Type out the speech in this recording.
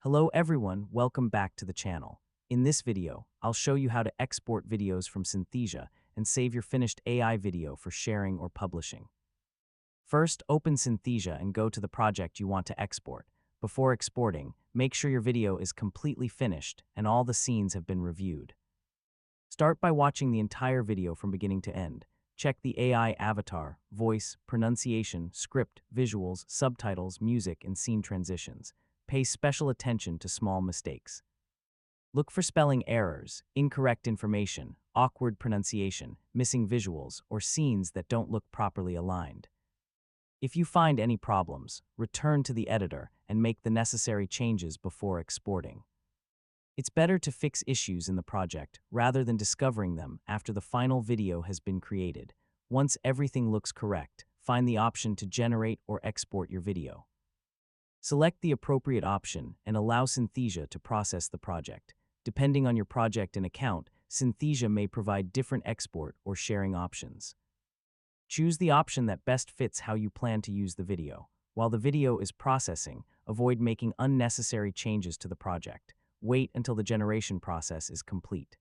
Hello everyone, welcome back to the channel. In this video, I'll show you how to export videos from Synthesia and save your finished AI video for sharing or publishing. First, open Synthesia and go to the project you want to export. Before exporting, make sure your video is completely finished and all the scenes have been reviewed. Start by watching the entire video from beginning to end. Check the AI avatar, voice, pronunciation, script, visuals, subtitles, music, and scene transitions. Pay special attention to small mistakes. Look for spelling errors, incorrect information, awkward pronunciation, missing visuals, or scenes that don't look properly aligned. If you find any problems, return to the editor and make the necessary changes before exporting. It's better to fix issues in the project rather than discovering them after the final video has been created. Once everything looks correct, find the option to generate or export your video. Select the appropriate option and allow Synthesia to process the project. Depending on your project and account, Synthesia may provide different export or sharing options. Choose the option that best fits how you plan to use the video. While the video is processing, avoid making unnecessary changes to the project. Wait until the generation process is complete.